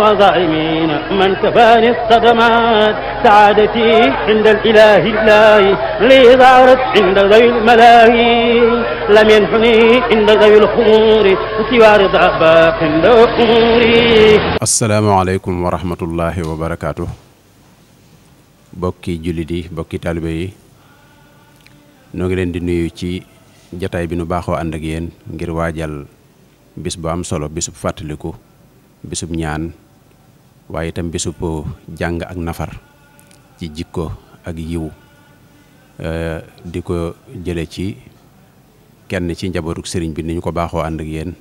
وظالمين من كفاني الصدمات سعادتي عند الإله الله لي ظهرت عند ذوي الملاهي لم ينحني عند ذوي الخمور سوى رضا باق أموري. السلام عليكم ورحمة الله وبركاته. bokki jullit yi bokki taalibe yi noo ngi leen di nuyu ci jataay bi nu baaxoo ànd ak yéen ngir waajal bis bu am solo bisub fàttaliku bisub ñaan waaye itam bisub jàng ak nafar ci jikko ak yiw di ko jële ci kenn ci njabootuk sëriñ bi ni ñu ko baaxoo ànd ak yéen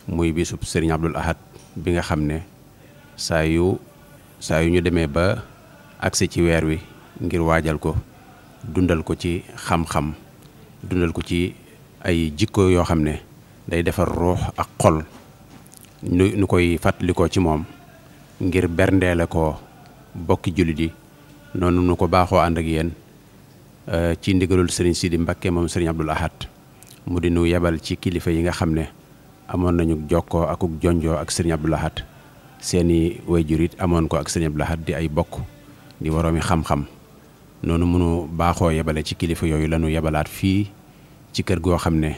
muy bisub sëriñ Abdul Ahad bi nga xam ne saa yu ñu demee ba agsi ci weer wi ngir waajal ko dundal ko ci xam-xam dundal ko ci ay jikko yoo xam ne day defar ruux ak xol nu koy fàttalikoo ci moom ngir berndeele ko bokki jullit yi noonu nu ko baaxoo ànd ak yéen ci ndigalul sëriñ Sidi Mbakke moom sëriñ Abdul Ahad mu di nu yebal ci kilifa yi nga xam ne amoon nañu jokkoo akuk jonjoo ak sëriñ Abdul Ahad seeni wayjur it amoon ko ak sëriñ Abdul Ahad di ay bokk di waroomi xam-xam noonu mënu baaxoo yebale ci kilifa yooyu lañu yebalaat fii ci kër goo xam ne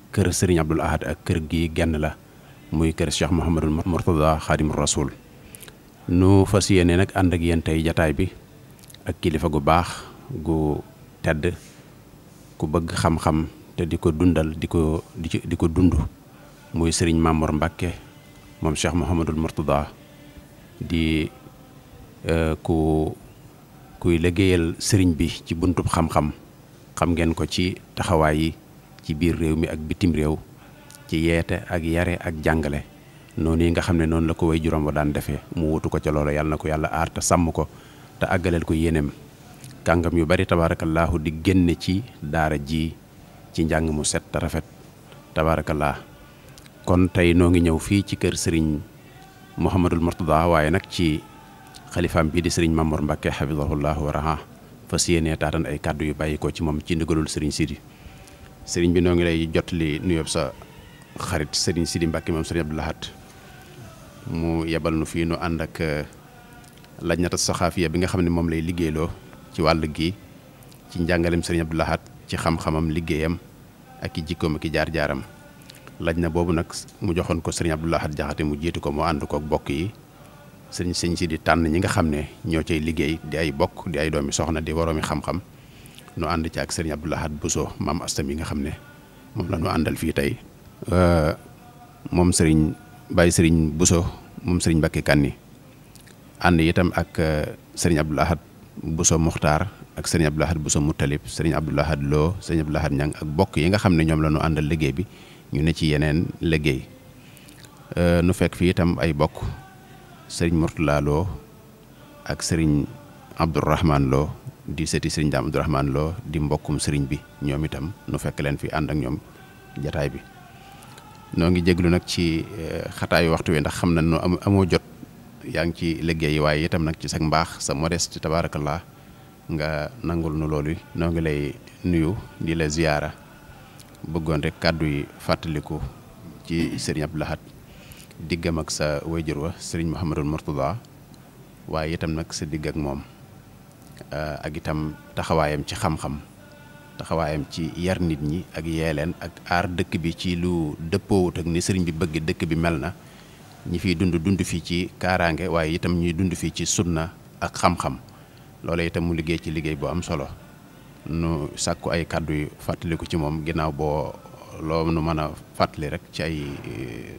kër sëriñ Abdul Ahad ak kër gi genn la muy kër Cheikh Mouhamadul Mourtada Xaadimul Rasul nu fas yéene nag ànd ak yéen tey jataay bi ak kilifa gu baax gu tedd ku bëgg xam-xam te di ko dundal di ko dund muy sëriñ Mamour Mbakke moom Cheikh Mouhamadul Mourtada di kuy liggéeyal sëriñ bi ci buntub xam-xam xam ngeen ko ci taxawaay yi ci biir réew mi ak bitim réew ci yeete ak yare ak jàngale noonu yi nga xam ne noonu la ko way juróom wa daan defee mu wutu ko ca loolu yàlla na ko yàlla aar te sàmm ko te àggaleel ko yéeneem kàngam yu bari tabaarakallaahu di génne ci daara ji ci njàng mu set te rafet tabaarakallah kon tey noo ngi ñëw fii ci kër sëriñ Mouhamadul Mourtada waaye nag ci xalifaam bii di sëriñ Mamour Mbakke xafidahullahu wa raha fas yéenee taatan ay kàddu yu bàyyi ko ci moom ci ndigalul sëriñ Sidi sëriñ bi noo ngi lay jotali nuyoob sa xarit sëriñ Sidi Mbakke moom sëriñ Abdul Ahad mu yebal nu fii nu ànd ak lajnata saxaafiya bi nga xam ne moom lay liggéeyloo ci wàll gi ci njàngalem sëriñ Abdul Ahad ci xam-xamam liggéeyam ak i jikkoom ak i jaar-jaaram laj na boobu nag mu joxoon ko sëriñ Abdul Ahad Jaxate mu jiitu ko mu ànd ko bokk yi sëñ Sidi tànn ñi nga xam ne ñoo cay liggéey di ay bokk di ay doomi soxna di waroomi xam-xam nu ànd ci ak sëriñ Abdul Ahad Bousso maam Asta mi nga xam ne moom la ñu àndal fii tey moom Baye sëriñ Bousso moom sëriñ Mbakke Kanni ànd itam ak sëriñ Abdul Ahad Bousso Muxtaar ak sëriñ Abdul Ahad Bousso Muttalib sëriñ Abdul Ahad Lo sëriñ Abdul Ahad Ñang ak bokk yi nga xam ne ñoom la ñu àndal liggéey bi ñu ne ci yeneen liggéey nu fekk fii itam ay bokk sëriñ Mourtala Lo ak sëriñ Abdourahman Lo di sëti sëriñ Daam Abdourahman Lo di mbokkum sëriñ bi ñoom itam nu fekk leen fi ànd ak ñoom jataay bi noo ngi jéglu nag ci xataayu waxtu wi ndax xam na no amoo jot yaa ngi ci liggéey waaye itam nag ci sa mbaax sa modeste tabaarakallah nga nangul nu loolu noo ngi lay nuyu di la ziyaara bëggoon rek kàddu yi fàttaliku ci sëriñ Abdul Ahad diggam ak sa wayjur wa sëriñ Mouhamadul Mourtada waaye itam nag sa digg ak moom ak itam taxawaayam ci xam-xam taxawaayam ci yar nit ñi ak yeeleen ak aar dëkk bi ci lu dëppoowut ak ni sëriñ bi bëgg dëkk bi mel na ñi fiy dund fii ci kaaraange waaye itam ñuy dund fii ci sunna ak xam-xam loolee itam mu liggéey ci liggéey bu am solo nu sàkku ay kàddu yu fàttaliku ci moom ginnaaw boo loo nu mën a fàttali rek ci ay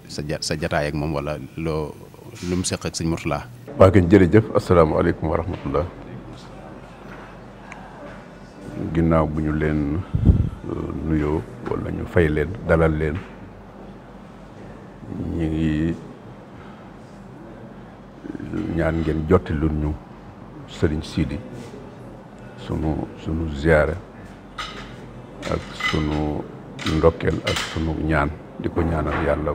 sa jataay ak moom wala lu mu seq ak sëñ Mourtala. waa kay jërëjëf asalaamaaleykum wa rahmatullah ginnaaw bu ñu leen nuyoo wala ñu fay leen dalal leen ñu ngi ñaan ngeen jotti lu ñu sëriñ Sidi sunu ziyaara ak sunu ndokkeel ak sunu ñaan di ko ñaanal yàlla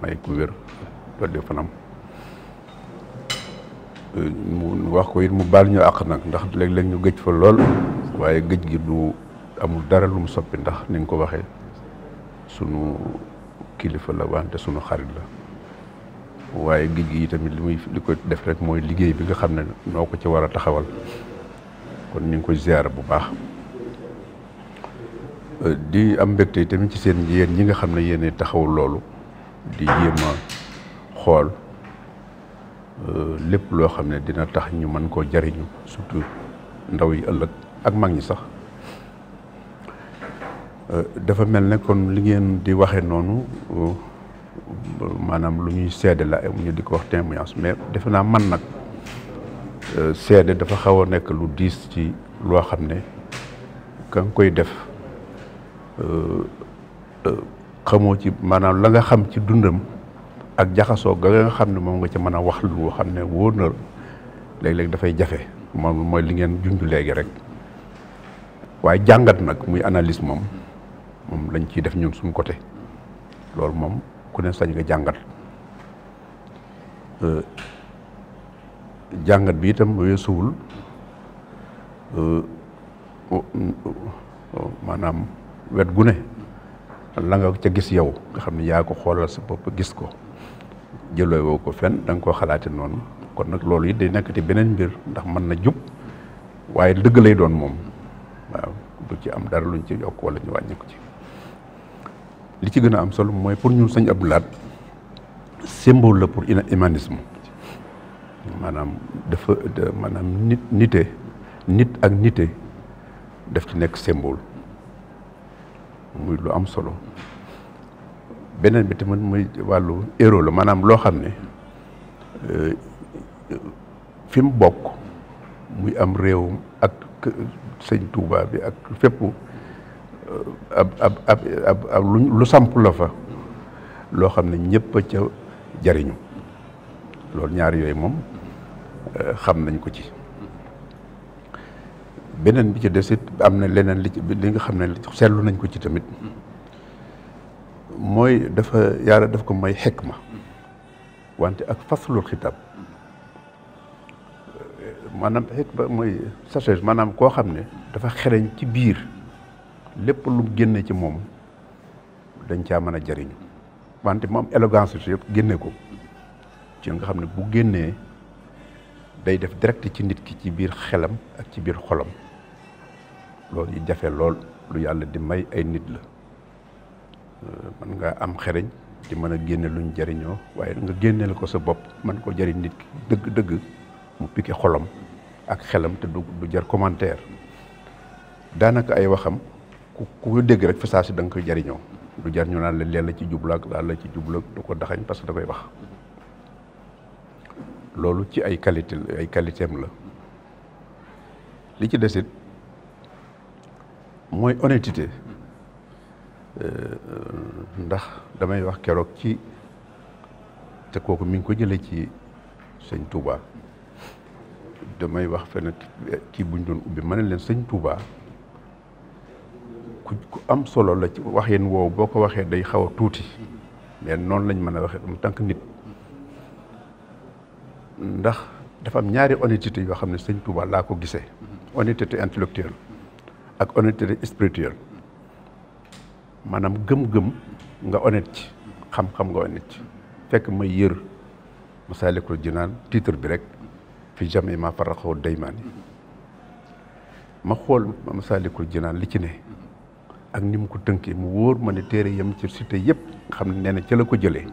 may ku wér dolli fanam mu wax ko it mu baal ñu àq nag ndax léeg-léeg ñu gëj fa lool waaye gëj gi du amul dara lu mu soppi ndax ni nga ko waxee sunu kilifa la wante sunu xarit la waaye géej gi tamit li ko def rek mooy liggéey bi nga xam ne noo ko ci war a taxawal kon ñu ngi koy ziyaara bu baax di am mbégte tamit ci seen yéen ñi nga xam ne yéen taxawul loolu di jéem a xool lépp loo xam ne dina tax ñu mën koo jariñu surtout ndaw yi ëllëg ak mag ñi sax dafa mel ne kon li ngeen di waxe noonu maanaam lu ñuy seede la ñu di ko wax témoignage mais defe naa man nag seede dafa xaw a nekk lu diis ci loo xam ne ka nga koy def xamoo ci maanaam la nga xam ci dundam ak jaxasoo ga nga xam ne moom nga ci mën a wax lu xam ne wóor na léeg-léeg dafay jafe moom mooy li ngeen junj léegi rek waaye jàngat nag muy analyse moom lañ ciy def ñun suñu côté loolu moom ku ne sañ nga jàngat jàngat bi itam weesuwul maanaam wet gu ne la nga ca gis yow nga xam ne yaa ko xoolal sa bopp gis ko jëloo woo ko fenn da nga koo xalaate noonu kon nag loolu it day nekkati beneen mbir ndax mën na jub waaye dëgg lay doon moom waaw du ci am dara luñ ci yokk wala ñu wàññi ko ci li ci gën a am solo mooy pour ñun Sëñ Abdou Lahad symbole la pour humanisme maanaam dafa maanaam nit ak nite daf ci nekk symbole muy lu am solo beneen bi tamit muy wàllu héros la maanaam loo xam ne fi mu bokk muy am réewum ak sëñ Touba bi ak fépp ab lu samp la fa loo xam ne ñëpp a ca jariñu loolu ñaar yooyu moom xam nañ ko ci beneen bi ci desit am na leneen li nga xam ne seetlu nañ ko ci tamit mooy yàlla daf ko may xikma wante ak faslul xitaab maanaam xikma mooy sagesse maanaam koo xam ne dafa xereñ ci biir lépp lu génne ci moom dañ caa mën a jariñu wante mu am élégance yëpp génne ko ci nga xam ne bu génnee day def direct ci nit ki ci biir xelam ak ci biir xolam loolu yi jafe lool lu yàlla di may ay nit la mën nga am xereñ di mën a génne luñ jariñoo waaye nga génneel ko sa bopp mën ko jariñ nit ki dëgg mu piqué xolam ak xelam te du jar commentaire daanaka ay waxam ku dégg rek fa saa si da nga koy jariñoo du jar ñu naan la leen la ci jublu ak laal la ci jublu du ko daxañ parce que da koy wax loolu ci ay qualité am la li ci desit mooy honnêteté ndax damay wax keroog ci te kooku mi ngi ko jëlee ci sëñ Touba damay wax fenn kii buñ doon ubbi ma ne leen sëñ Touba ku am solo la ci wax yéen woowu boo ko waxee day xaw a tuuti mais noonu lañ mën a waxee en tant que nit ndax dafa am ñaari honnêteté yoo xam ne sëñ Touba laa ko gisee honnêteté intellectuelle ak honnêteté spirituelle maanaam gëm-gëm nga honnête ci xam-xam nga honnête ci fekk may yër Masaalikul Jinaan titre bi rek fi jamais ma faraqahu daymaani ma xool Masaalikul Jinaan li ci ne ak ni mu ko tënkee mu wóor ma ne téere yam ci cité yëpp nga xam ne nee na ca la ko jëlee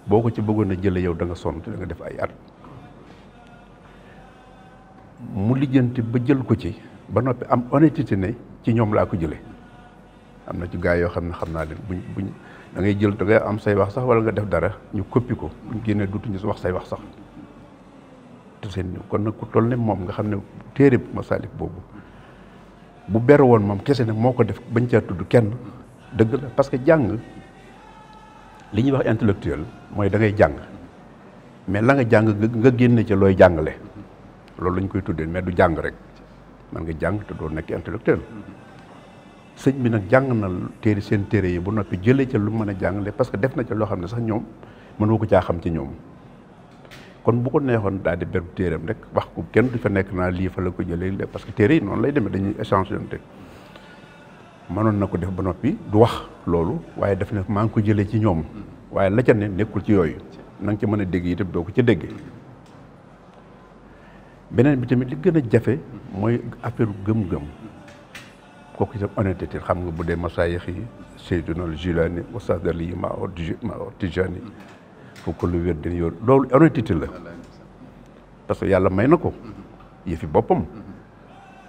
boo ko ci bëggoon a jëlee yow da nga sonn te da nga def ay at mu lijjanti ba jël ko ci ba noppi am honnêteté ne ci ñoom laa ko jëlee am na ci gars yoo xam ne xam naa leen buñ da ngay jël da ngay am say wax sax wala nga def dara ñu coppi ko buñ génnee dutuñu wax say wax sax te seen kon nag ku toll ne moom nga xam ne téere Masaalik boobu bu ber woon moom kese ne moo ko def bañ caa tudd kenn dëgg la parce que jàng li ñuy wax intellectuel mooy da ngay jàng mais la nga jàng nga génne ca looy jàngale loolu lañ koy tuddee mais du jàng rek man nga jàng te doo nekk intellectuel sëñ bi nag jàng na seen téere yi bu noppi jëlee ca lu mën a jàngale parce que def na ca loo xam ne sax ñoom mënoo ko caa xam ci ñoom kon bu ko neexoon daal di ber téeram rek wax ko kenn du fa nekk naa lii fa la ko jëlee parce que téere yi noonu lay demee dañuy échanger te mënoon na ko def ba noppi du wax loolu waaye def ne maa ngi ko jëlee ci ñoom waaye la ca ne nekkul ci yooyu na nga ci mën a dégg itam doo ko ca déggee. beneen bi tamit li gën a jafe mooy affaire gëm-gëm kooku itam honnêteté xam nga bu dee masaayix yi Seydina al Jilaani wasadali ma Tijaani foofu lu wér den yor loolu honnêteté la parce que yàlla may na ko yëfi boppam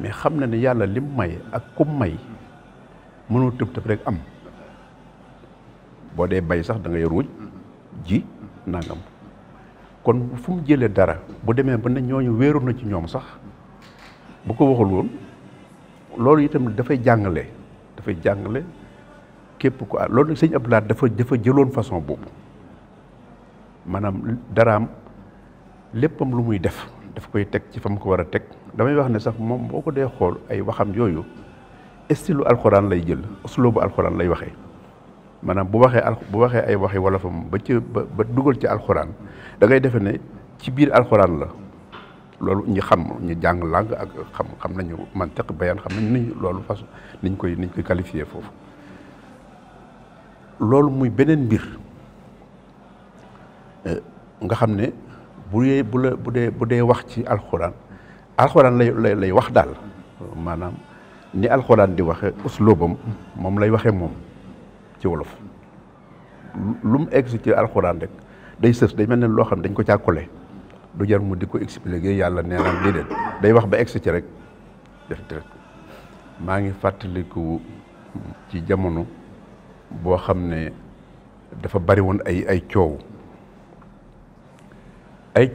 mais xam na ne yàlla lim may ak kum may mënoo tëb tëb rek am boo dee bay sax da ngay ruuj ji nangam kon fu mu jëlee dara bu demee ba ne ñooñu wéeru na ci ñoom sax bu ko waxul woon loolu itam dafay jàngale képp ko loolu sëñ Abdoulaye dafa jëloon façon boobu maanaam daraam léppam lu muy def daf koy teg ci fa mu ko war a teg damay wax ne sax moom boo ko dee xool ay waxam yooyu style alxuraan lay jël usloobu alxuraan lay waxee maanaam bu waxee ay waxi wolofam ba dugal ci alxuraan da ngay defe ne ci biir alxuraan la loolu ñi jàng langue ak xam nañu mantiq bayaan xam nañu ni loolu façon niñ koy qualifié foofu loolu muy beneen mbir nga xam ne bu dee wax ci alxuraan lay wax daal maanaam ni alxuraan di waxe usloobam moom lay waxee moom ci wolof lu mu egg ci alxuraan rek day sës day mel ne loo xam dañ ko càkkule du jar mu di ko expliquer yàlla nee na lii day wax ba egg ci rek def direct maa ngi fàttaliku ci jamono boo xam ne dafa bari woon ay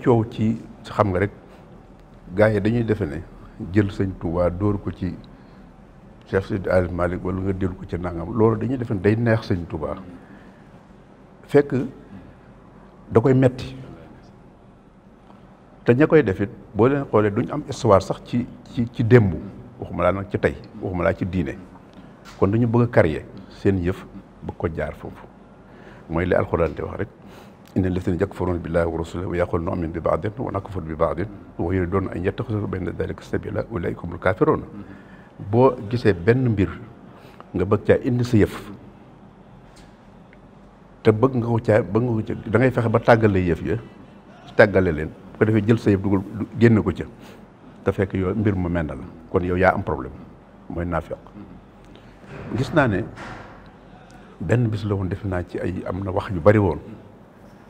coow ci xam nga rek gars yi dañuy defe ne jël sëñ Tuubaa dóor ko ci Cheikh Seydi El Malick wala nga dellu ko ci nangam loolu dañuy defe ne day neex sëñ Tuubaa fekk da koy metti te ña koy defit boo leen xoolee duñ am histoire sax ci démb waxuma laa nag ci tey waxuma laa ci diine kon dañu bëgg a carrier seen yëf bëgg ko jaar foofu mooy li alxuraan di wax rek inna llaziina yakfuruuna billaahi wa rasuulihi wa yaquuluuna nu'minu bi ba'din wa nakfuru bi ba'din wa yuriiduuna an yattakhiduu bayna dhaalika sabiilaa ulaa'ika humul kaafiruun boo gisee benn mbir nga bëgg caa indi sa yëf te bëgg nga ko caa da ngay fexe ba tàggale yëf ya tàggale leen bu ko defee jël sa yëf dugal génn ko ca te fekk yow mbir mu mel na la kon yow yaa am problème mooy naafiq gis naa ne benn bis la woon def naa ci am na wax yu bari woon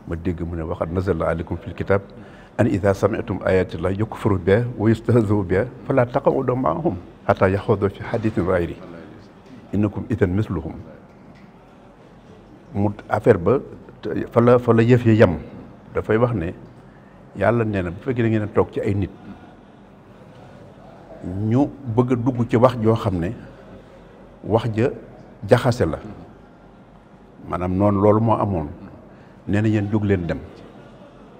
ma dégg mu ne waxat nazala aleykum fil kitab an ida sami'tum ayatillahi yukfaru biha wa yustahzau biha fala taq'udu ma'ahum hatta yaxuudu fi hadithin ghayri innakum idan misluhum mu affaire ba fa la yëf yi yem dafay wax ne yàlla nee na bu fekkee da ngeen a toog ci ay nit ñu bëgg a dugg ci wax joo xam ne wax ja jaxase la maanaam noonu loolu moo amoon nee na yéen jóg leen dem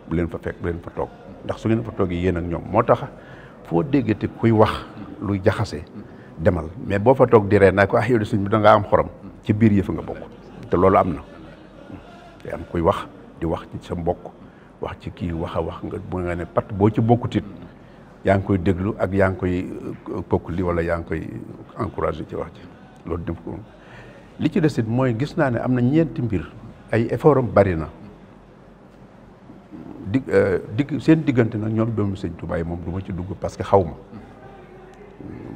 bu leen fa fekk bu leen fa toog ndax su ngeen fa toogee yéen ak ñoom moo tax foo déggate kuy wax luy jaxase demal mais boo fa toog di ree naa ko yow de sëñ bi da ngaa am xorom ci biir yëf nga bokk te loolu am na te am kuy wax di wax ci sa mbokk wax ci kii wax a wax nga bu nga ne pat boo ci bokkutit yaa ngi koy déglu ak yaa ngi koy kokkuli wala yaa ngi koy encouragé ci wax ci loolu dem ko li ci des it mooy gis naa ne am na ñeenti mbir ay effort am bari na seen diggante nag ñoom doomu sëñ Tuubaa yi moom du ma ci dugg parce que xaw ma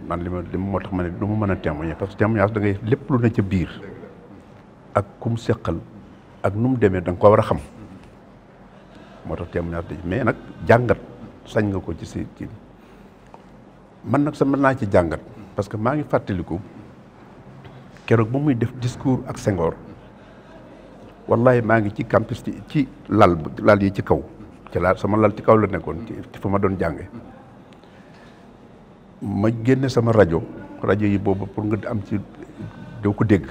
man li ma moo tax ma ne du ma mën a témoigner parce que témoignage da ngay lépp lu ne ca biir ak kum seqal ak nu mu demee da nga ko war a xam moo tax témoignage dañ mais nag jàngat sañ nga ko ci man nag sa mën naa ci jàngat parce que maa ngi fàttaliku keroog ba muy def discours ak Senghor wallahi maa ngi ci campus ci lal yi ci kaw ci sama lal ci kaw la nekkoon ci fa ma doon jànge ma génne sama rajo yi boobu pour nga am ci doo ko dégg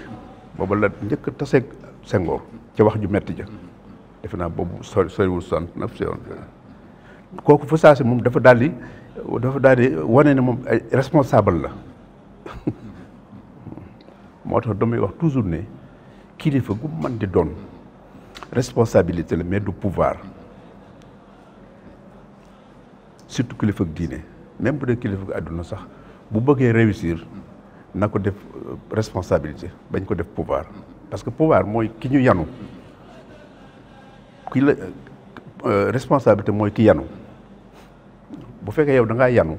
boobu la njëkk a taseeg Senghor ca wax ju metti ja defe naa boobu soriwul 69 kooku fa saasi moom dafa daal di wane ne moom ay responsable la moo tax damay wax toujours ne kilifa gu mën di doon responsabilité la mais du pouvoir surtout kilifa ak diine même bu dee kilifa ak àdduna sax bu bëggee réussir na ko def responsabilité bañ ko def pouvoir parce que pouvoir mooy ki ñu yanu responsabilité mooy ki yanu bu fekkee yow da ngaa yanu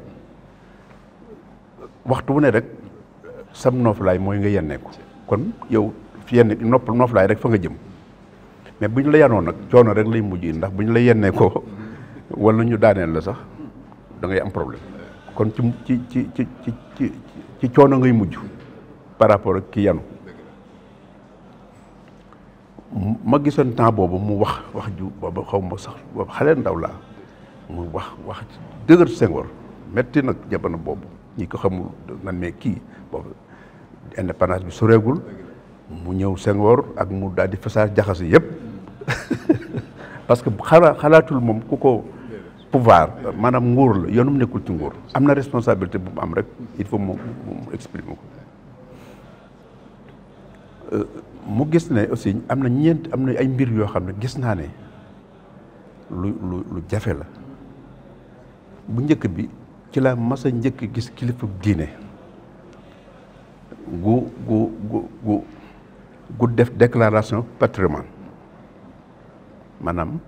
waxtu wu ne rek sam nooflaay mooy nga yennee ko kon yow fi yenn nooflaay rek fa nga jëm mais bu ñu la yanoo nag coono rek lay mujj ndax bu ñu la yennee ko wala ñu daaneel la sax da ngay am problème kon ci coono ngay mujj par rapport ak ki yanu ma gisoon temps boobu mu wax ju boobu xaw ma sax boobu xale ndaw laa mu wax dëgër Senghor metti nag jamono boobu ñi ko xamul nan mais kii boobu indépendance bi soreegul mu ñëw Senghor ak mu daal di fasaar jaxase yëpp parce que xalaatul moom ku ko pouvoir maanaam nguur la yoonum nekkul ci nguur am na responsabilité bu mu am rek il faut mu exprimer ko mu gis ne aussi am na ay mbir yoo xam ne gis naa ne lu jafe la bu njëkk bi ci la mas a njëkk gis kilifa diine gu def déclaration patrimoine maanaam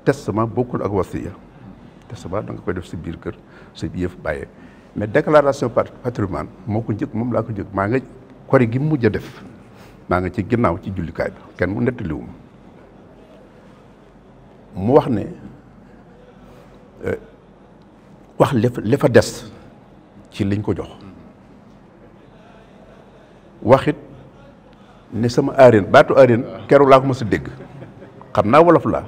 testament bokkul ak wasiya testament da nga koy def si biir kër sa yëf bàyyee mais déclaration patrimoine moo ko njëkk moom laa ko njëkk maa nga kori gi mujj a def maa nga ci ginnaaw ci jullikaay bi kenn mu nettaliwuma mu wax ne wax li fa des ci liñ ko jox waxit ne sama aareen baatu aareen keroog laa ko mos a dégg xam naa wolof laa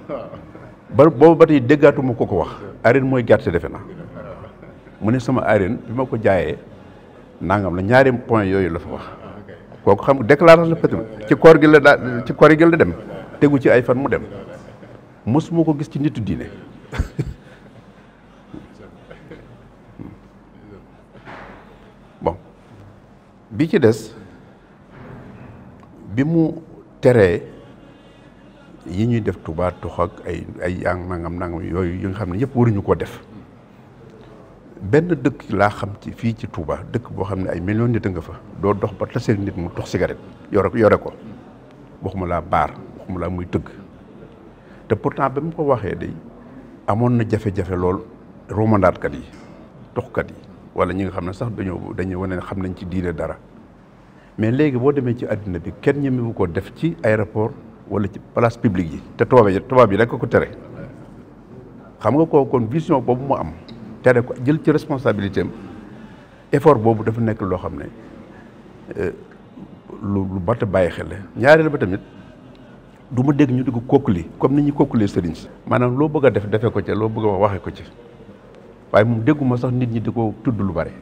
boobu ba tey déggaatuma ko wax aareen mooy gerte defe na mu ne sama aareen bi ma ko jaayee nangam la ñaari point yooyu la fa wax kooku xam déclaration patrimoine ci koor gi la dem tegu ci ay fan mu dem mosuma ko gis ci nitu diine bon bi ci des bi mu teree yi ñuy def Touba tox ak ay yang nangam yooyu yi nga xam ne yëpp waruñu ko def benn dëkk laa xam ci fii ci Touba dëkk boo xam ne ay millions nit a nga fa doo dox ba tasee nit mu tox cigarette yore ko waxuma laa baar waxuma laa muy tëgg te pourtant ba mu ko waxee day amoon na jafe-jafe lool romandaatkat yi toxkat yi wala ñi nga xam ne sax dañuy wane ne xam nañ ci diine dara mais léegi boo demee ci àddina bi kenn ñemewu ko def ci aéroport wala ci place publique yi te tubaab yi rek ko tere xam nga koo kon vision boobu mu am tere ko jël ci responsabilité am effort boobu dafa nekk loo xam ne lu mat a bàyyi xel la ñaareel ba tamit du ma dégg ñu di ko kokkali comme ni ñuy kokkalee sëriñ si maanaam loo bëgg a def defee ko ci loo bëgg a wax waxee ko ci waaye moom dégguma sax nit ñi di ko tudd lu bare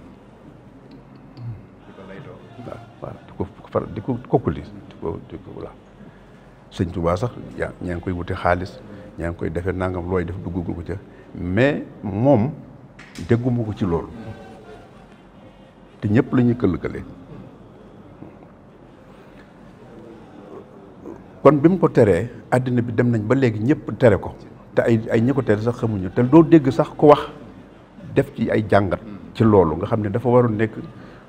waaw di ko kokkali di ko voilà sëñ Tuubaa sax ñaa ngi koy wute xaalis ñaa ngi koy defee nangam looy def dugg ko ca mais moom dégguma ko ci loolu te ñëpp la ñuy këll-këlee kon bi mu ko teree àddina bi dem nañ ba léegi ñëpp tere ko te ay ñi ko tere sax xamuñu te doo dégg sax ko wax def ci ay jàngat ci loolu nga xam ne dafa waroon nekk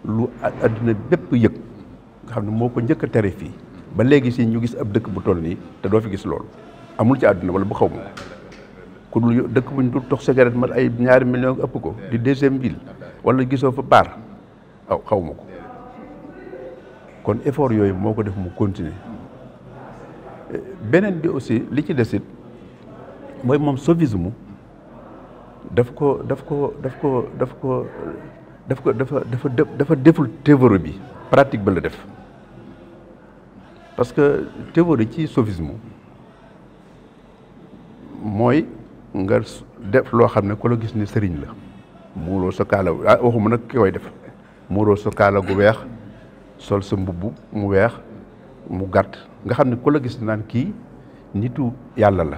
lu àddina bépp yëg nga xam ne moo ko njëkk a tere fii ba léegi si ñu gis ab dëkk bu toll nii te doo fi gis loolu amul ci àdduna wala bu xaw ma ku dul dëkk bu ñu dul tox cigarette mat ay 2 millions ëpp ko di deuxième ville wala gisoo fa baar xaw ma ko kon effort yooyu moo ko def mu continuer beneen bi aussi li ci desit mooy moom soufisme dafa deful théorie bi pratique ba la def parce que théorie ci soufisme mooy nga def loo xam ne ku la gis ni sëriñ la muuroo sa kaala waxuma nag ki koy def muuroo sa kaala gu weex sol sa mbubb mu weex mu gàtt nga xam ne ku la gis naan kii nitu yàlla la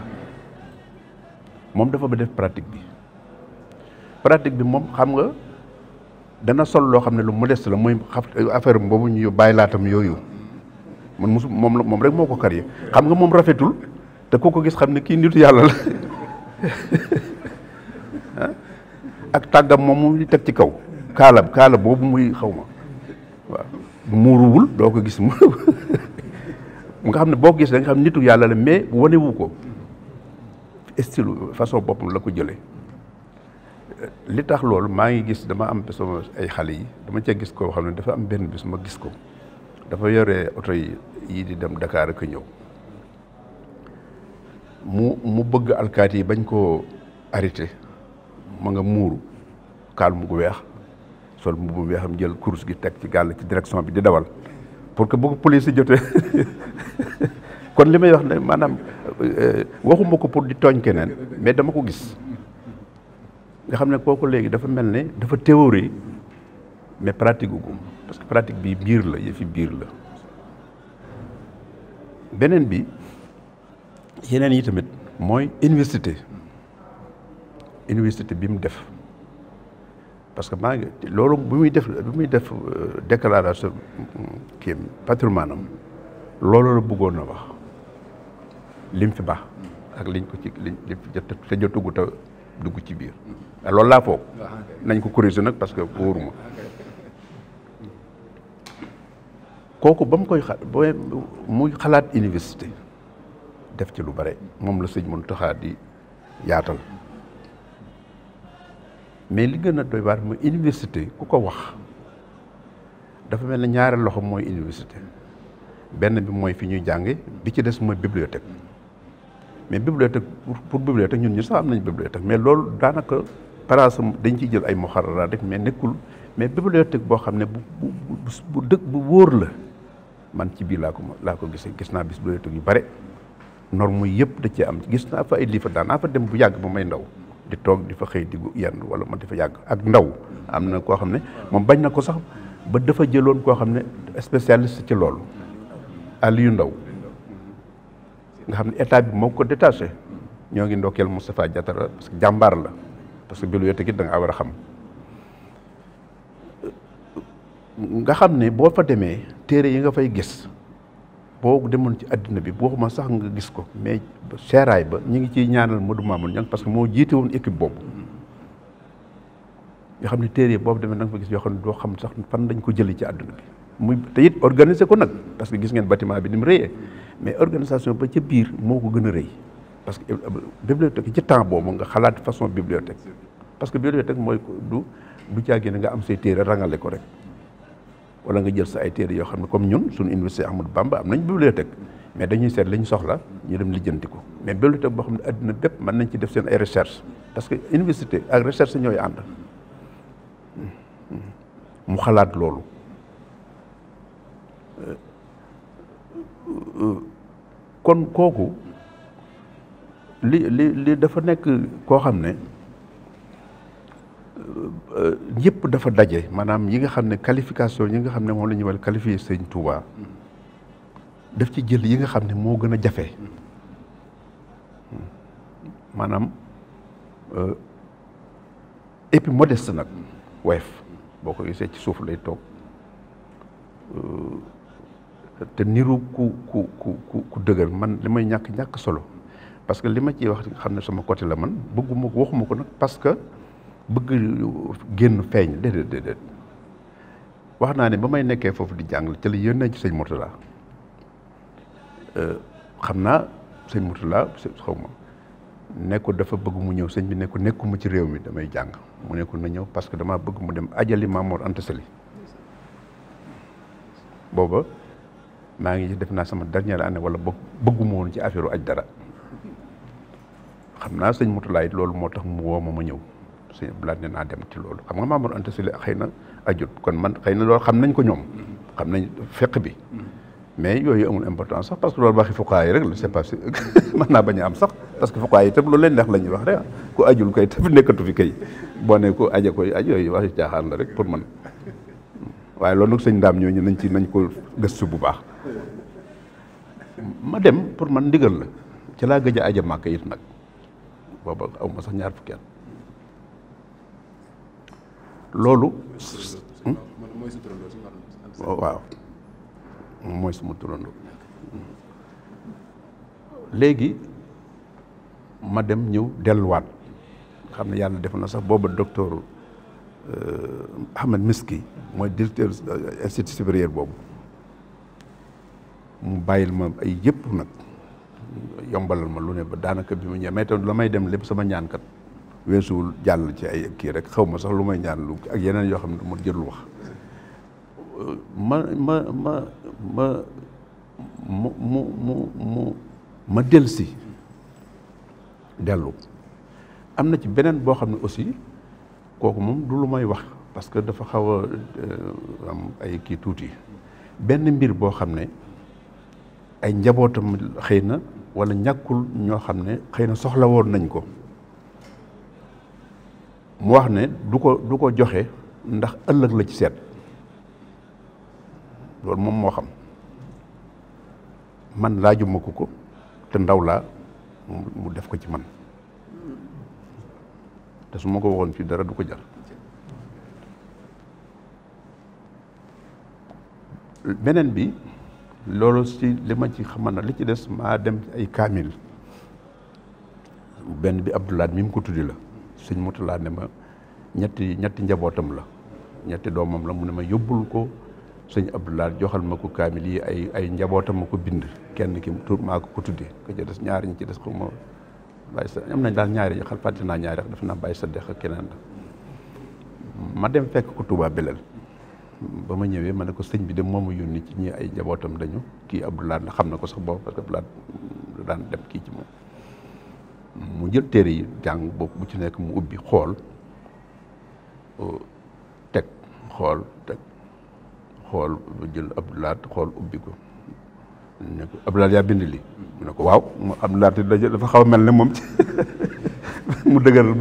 moom dafa ba def pratique bi moom xam nga dana sol loo xam ne lu modeste la mooy affaire boobu ñu bàyyi laatam yooyu man moom rek moo ko kar yi xam nga moom rafetul te ku ko gis xam ne kii nitu yàlla la ak tàggam moom mu teg ci kaw kaala boobu muy xaw ma waaw muuruwul doo ko gis mu nga xam ne boo ko gis da nga xam nitu yàlla la mais wanewu ko style façon boppam la ko jëlee li tax loolu maa ngi gis dama am sama ay xale yi dama cee gis koo xam ne dafa am benn bis ma gis ko dafa yore oto yi di dem Dakar ak ñëw mu bëgg alkaati yi bañ koo arrêté ma nga muuru kaal mu gu weex sol mu bu weexam jël course gi teg ci gàll ci direction bi di dawal pour que bu ko police yi jotee kon li may wax ne maanaam waxuma ko pour di tooñ keneen mais dama ko gis nga xam ne kooku léegi dafa mel ne dafa théorie mais pratique gu parce que pratique bi biir la yëfi biir la beneen bi yeneen yi tamit mooy université bi mu def parce que maa ngi loolu bi muy def déclaration kii patrimoine am loolu la bëggoon na wax lim fi baax ak liñ ko ci liñ te jotugu ta dugg ci biir loolu laa foog nañ ko corriger nag parce que wóoruma kooku ba mu koy muy xalaat université def ci lu bare moom la sëñ Mountakha di yaatal mais li gën a doy waar mooy université ku ko wax dafa mel ne ñaari loxo mooy université benn bi mooy fi ñuy jànge bi ci des mooy bibliothèque mais bibliothèque pour bibliothèque ñun ñu sax am nañ bibliothèque mais loolu daanaka paraasa dañ ciy jël ay muharrara rek mais nekkul mais bibliothèque boo xam ne bu dëkk bu wóor la man ci biir laa ko gisee gis naa bibliothèque yu bare norme yëpp da cee am gis naa fa ay livre daan naa fa dem bu yàgg ba may ndaw di toog di fa xëy di yenn wala ma di fa yàgg ak ndaw am na koo xam ne moom bañ na ko sax ba dafa jëloon koo xam ne spécialiste ci loolu Aliou Ndaw nga xam ne état bi moo ko détaché ñoo ngi ndokkeel Moustapha Diatara parce que jàmbaar la parce que bibliothèque it da nga war a xam nga xam ne boo fa demee téere yi nga fay gis boo demoon ci àddina bi waxuma sax nga gis ko mais seeraay ba ñu ngi ciy ñaanal Modou Mamoun Niang parce que moo jiite woon équipe boobu nga xam ne téere boobu demee da nga fa gis yoo xam ne doo xam sax fan lañ ko jëlee ci àdduna bi muy te it organiser ko nag parce que gis ngeen bâtiment bi ni mu rëyee mais organisation ba ca biir moo ko gën a rëy parce que bibliothèque ci temps boobu nga xalaat façon bibliothèque parce que bibliothèque mooy du caagee ne nga am say téere rangale ko rek wala nga jël sa ay téere yoo xam ne comme ñun suñu université Ahmadou Bamba am nañ bibliothèque mais dañuy seet lañ soxla ñu dem lijjanti ko mais bibliothèque boo xam ne adduna bépp mën nañ ci def seen ay recherche parce que université ak recherche ñooy ànd mu xalaat loolu kon kooku li dafa nekk koo xam ne yëpp dafa daje maanaam yi nga xam ne qualification yi nga xam ne moom la ñuy wax qualifié sëñ Touba daf ci jël yi nga xam ne moo gën a jafe maanaam et puis modeste nag woyof boo ko gisee ci suuf lay toog te niru ku dëgër man li may ñàkk solo parce que li ma ciy wax xam ne sama côté la man bëgguma ko waxuma ko nag parce que bëgg génn feeñ déedéet wax naa ne ba may nekkee foofu di jàngale ci la yónnee ci sëñ Mourtala xam naa sëñ Mourtala xaw ma nekku dafa bëgg mu ñëw sëñ bi nekku nekkuma ci réew mi damay jàng mu nekku na ñëw parce que damaa bëgg mu dem ajali Mamour Anta Sali booba maa ngi def naa sama dernière année wala bëgguma woon ci affaire aj dara xam naa sëñ Mourtala it loolu moo tax mu woo ma ñëw sëñ Abdoulaye ne naa dem ci loolu xam nga Mamour Anta Sali xëy na ajut kon man xëy na loolu xam nañ ko ñoom xam nañ fekk bi mais yooyu amul importance sax parce que loolu waxi fuqaa yi rek la c'est pas mën naa bañ a am sax parce que fuqaa yi itam loolu leen neex la ñuy wax rek ku ajul koy tamit nekkatu fi kay boo ne ku aja koy aj yooyu waxi caaxaan la rek pour man waaye loolu nag sëñ Ndaam ñooñu nañ ko gëstu bu baax ma dem pour man ndigal la ci laa gëj a aja Màkka it nag booba aw ma sax ñaar fukki at loolu waaw mooy suma turandoo léegi ma dem ñëw delluwaat xam ne yàlla def na sax booba docteur Ahmed Miski mooy directeur institut supérieur boobu mu bàyyil ma ay yëpp nag yombalal ma lu ne ba daanaka bi mu ñëwee may tam la may dem lépp sama ñaankat weesuwul jàll ci ay kii rek xaw ma sax lu may ñaan lu ak yeneen yoo xam ne mu jërul wax ma delsi dellu am na ci beneen boo xam ne aussi kooku moom du lu may wax parce que dafa xaw a am ay kii tuuti benn mbir boo xam ne ay njabootam xëy na wala ñàkkul ñoo xam ne xëy na soxla woon nañ ko mu wax ne du ko joxe ndax ëllëg la ci seet loolu moom moo xam man laajuma ko te ndaw laa mu def ko ci man te su ma ko waxoon fii dara du ko jar beneen bi loolu si li ma ci xamal na li ci des maa dem ay kaamil benn bi Abdoulaye mi mu ko tuddi la sëñ Moutala ne ma ñetti njabootam la ñetti doomam la mu ne ma yóbbul ko sëñ Abdoulaye joxal ma ko kaamil yi ay njabootam ma ko bind kenn ki tur maa ko tuddee ko ci des ñaari ñi ci des xaw ma bàyyi sa am nañ daal ñaari xal fàtte naa ñaari def naa bàyyi sa dex ak keneen la ma dem fekk ko Touba Belel ba ma ñëwee ma ne ko sëñ bi de moomu yónni ci ñi ay njabootam dañu kii Abdoulaye xam na ko sax boobu parce que Abdoulaye daan dem kii ci moom mu jël téere yi jàng boobu bu ci nekk mu ubbi xool teg xool jël Abdoulaye xool ubbi ko ne ko Abdoulaye yaa bind lii mu ne ko waaw mu Abdoulaye dafa xaw a mel ne moom ci mu dëgëral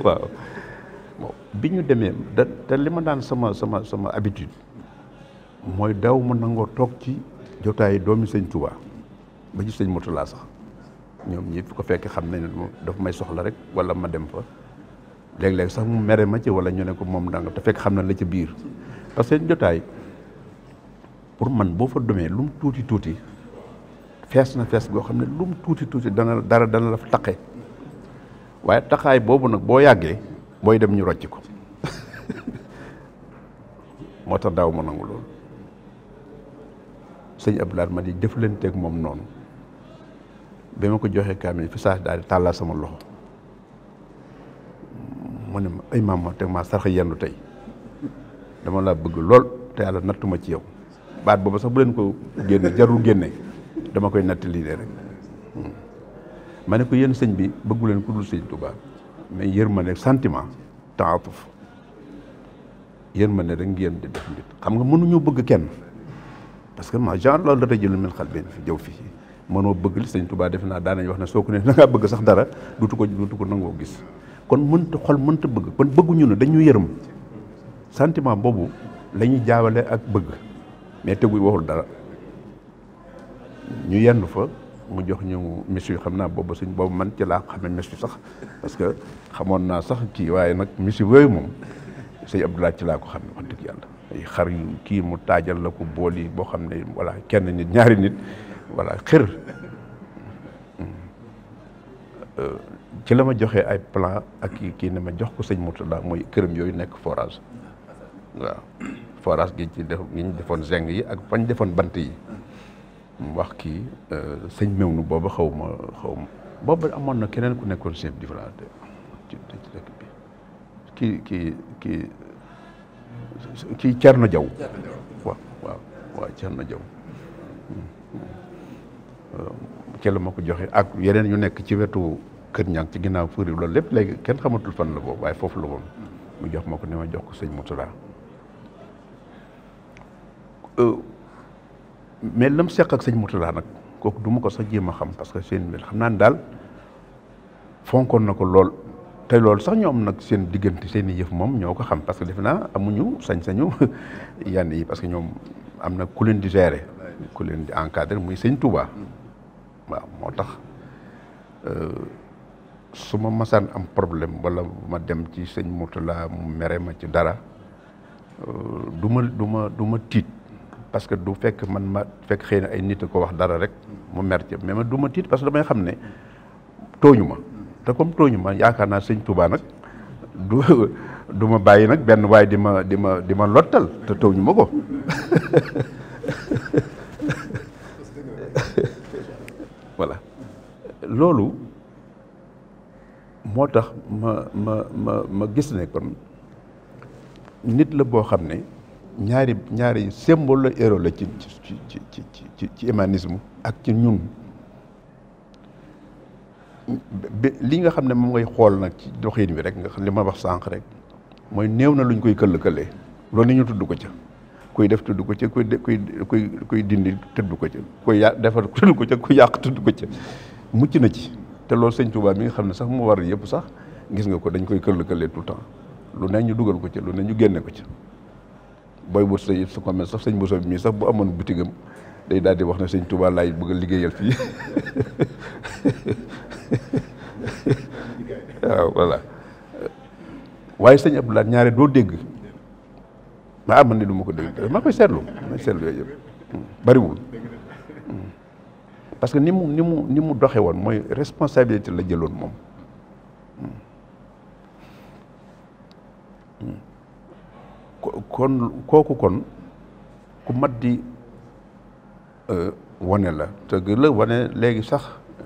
waaw bi ñu demee te li ma daan sama habitude mooy daw ma nangoo toog ci jotaay doomi sëñ Touba ba ci sëñ Moutala sax ñoom ñi fi ko fekk xam nañ ne dafa may soxla rek wala ma dem fa léeg-léeg sax mu mere ma ci wala ñu ne ko moom danga te fekk xam na la ca biir parce que jotaay pour man boo fa demee lu mu tuuti fees na fees goo xam ne lu mu tuuti dana la fa taqe waaye taxaay boobu nag boo yàggee booy dem ñu rocc ko moo tax daaw ma nangu loolu sëñ Abdoulaye ma di jëflanteeg moom noonu ba ma ko joxee kaamil fi saa daal di tàllal sama loxo mu ne ma ay maam teg maa sarxa yendu tey dama laa bëgg lool te yàlla nattuma ci yow baat boobu sax bu leen ko génne jarul génne dama koy natt lii rek ma ne ko yéen sëñ bi bëggu leen ku dul sëñ Touba mais yërmande sentiment taatuf yërmande rek ngeen di def nit xam nga mënuñu bëgg kenn parce que ma genre loolu da jël min xal benn fi jëw fii mënoo bëgg li sëñ Touba defe naa daanañ wax ne soo ko ne da ngaa bëgg sax dara duutu ko nangoo gis kon mënta bëgg kon bëgguñu ne dañu yërëm sentiment boobu la ñuy jaawale ak bëgg mais tegu waxul dara ñu yenn fa mu jox ñu miss xam naa boobu suñ boobu man ci laa xamee miss sax parce que xamoon naa sax kii waaye nag miss yooyu moom sëñ Abdoulaye ci laa ko xam ne wax dëgg yàlla ay xar yu kii mu taajal la ko bool yi boo xam ne voilà kenn nit ñaari nit voilà xër ci la ma joxee ay plan ak kii ne ma jox ko sëñ Mourtada mooy këram yooyu nekk forage waaw forage gi ci def gi ñu defoon zinc yi ak fañ defoon bant yi mu wax kii sëñ Mewnu boobu xaw ma boobu amoon na keneen ku nekkoon chef du village ci dëkk bi kii Thierno Diaw waaw Thierno Diaw ci la ma ko joxe ak yeneen yu nekk ci wetu kër ñang ci ginnaaw fuuri loolu lépp léegi kenn xamatul fan la boobu waaye foofu la woon mu jox ma ko ne ma jox ko sëñ Mourtada mais lam seq ak sëñ Mourtada nag kooku du ma ko sax jéem a xam parce que seen mbir xam naa ne daal fonkoon na ko lool te loolu sax ñoom nag seen diggante seen i yëf moom ñoo ko xam parce que defe naa amuñu sañ-sañu yenn yi parce que ñoom am na ku leen di gérer ku leen di encadrer muy sëñ Touba waaw moo tax su ma masaan am problème wala ma dem ci sëñ Mourtada mu mere ma ci dara du ma tiit parce que du fekk man ma fekk xëy na ay nit a ko wax dara rek mu mer ci mais man du ma tiit parce que damay xam ne tooñu ma te comme tooñu ma yaakaar naa sëñ Touba nag du ma bàyyi nag benn waaye di ma lottal te tooñu ma ko loolu moo tax ma gis ne kon nit la boo xam ne ñaari symbole la héros la ci humanisme ak ci ñun li nga xam ne moom ngay xool nag ci doxin bi rek nga xam li ma wax sànq rek mooy néew na luñ koy këll-këlee loolu ni ñu tudd ko ca kuy def tudd ko ca kuy dindi tudd ko ca kuy defar tudd ko ca kuy yàq tudd ko ca mucc na ci te loolu sëñ Touba mi nga xam ne sax mu war yëpp sax gis nga ko dañ koy këll-këlee tout le temps lu ne ñu dugal ko ca lu ne ñu génne ko ca booy bu sa su ko mel sax sëñ Bousso bi mii sax bu amoon bitigam day daal di wax ne sëñ Touba laay bëgg a liggéeyal fii waaw voilà waaye sëñ Abdoulaye ñaare doo dégg man ni du ma ko dégg maa koy seetlu yooyu yëpp bariwul parce que ni mu doxe woon mooy responsabilité la jëloon moom kon kooku kon ku mat di wane la te la wane léegi sax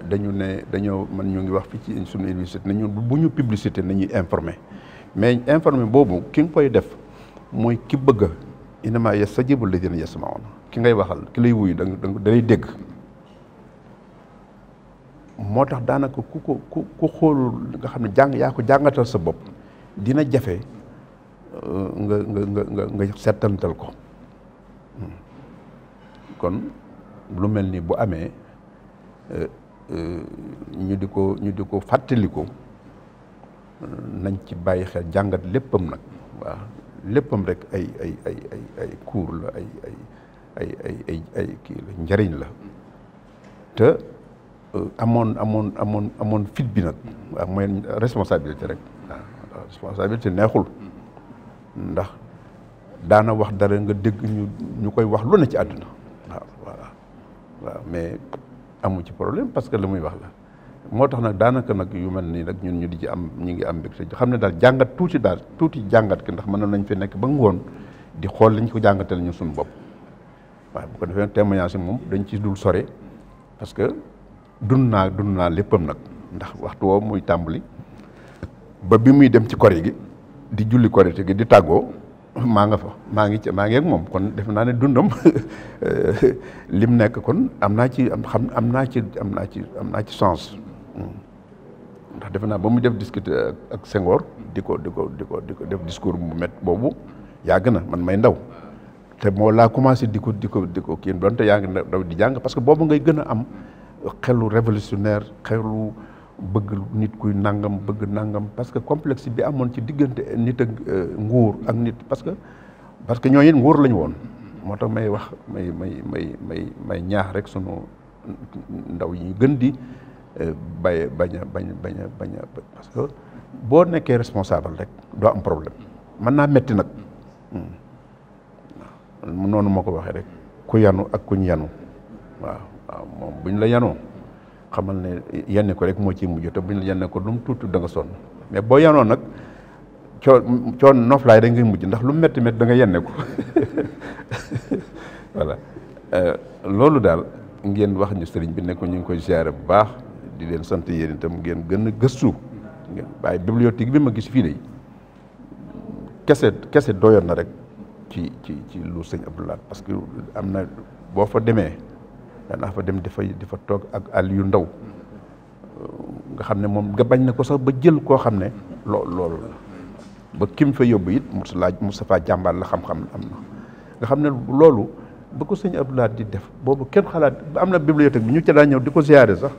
dañoo man ñu ngi wax fii ci suñu université nañu bu ñu publicité nañuy informer mais informer boobu ki nga koy def mooy ki bëgg a innamaa yastajiibu llaziina yasma'uuna ki ngay waxal ki lay wuyu da lay dégg moo tax daanaka ku xoolul nga xam ne yaa ko jàngatal sa bopp dina jafe nga settantal ko kon lu mel ni bu amee ñu di ko fàttaliku nañ ci bàyyi xel jàngat léppam nag waaw léppam rek ay cours la ay kii la njariñ la te amoon fit bi nag waaw mooy responsabilité rek waaw responsabilité neexul ndax daana wax dara nga dégg ñu koy wax lu ne ci àdduna waaw mais amu ci problème parce que la muy wax la moo tax nag daanaka nag yu mel nii nag ñun ñu di ci am ñu ngi am mbégte xam ne daal jàngat tuuti jàngat ki ndax mën nañ fi nekk ba ngoon di xool liñ ko jàngatal ñu suñu bopp waaw bu ko defee témoignage moom dañ ci dul sore parce que dund naa léppam nag ndax waxtu woo muy tàmbali ba bi muy dem ci kori gi di julli korite gi di tàggoo maa ngi ak moom kon def naa ne dundam lim nekk kon am naa ci chance ndax defe naa ba mu def discuter ak Senghor di ko def discours bu met boobu yàgg na man may ndaw te moo laa commencé di ko kii doonte yaa ngi ndaw di jàng parce que boobu ngay gën a am xelu révolutionnaire xelu bëgg nit kuy nangam bëgg nangam parce que complexe bi amoon ci diggante nit ak nguur ak nit parce que ñooñu nguur lañu woon moo tax may wax may ñaax rek sunu ndaw yi gën di bañ a parce que boo nekkee responsable rek doo am problème mën naa metti nag noonu moo ko waxee rek ku yanu ak kuñ yanu waaw moom buñ la yanoo xamal ne yenn ko rek moo ciy mujj te buñ la yenn ko lu mu tuuti da nga sonn mais boo yanoo nag coon noflaay da ngay mujj ndax lu mu métti da nga yenne ko voilà loolu daal ngeen wax ñu sëriñ bi ne ko ñu ngi koy ziare bu baax di leen sant yéen itam ngeen gën a gëstu ngeen bàyyi bibliothèque bi ma gis fii de kese doyoon na rek ci lu sëñ Abdoulaye parce que am na boo fa demee danaa fa dem di fa toog ak àll yu ndaw nga xam ne moom nga bañ na ko sax ba jël koo xam ne loolu la ba kim fa yóbbu it Moustapha jàmbaar la xam-xam am na nga xam ne loolu ba ko sëñ Abdoulaye di def boobu kenn xalaat ba am na bibliothèque bi ñu ca daa ñëw di ko ziyaare sax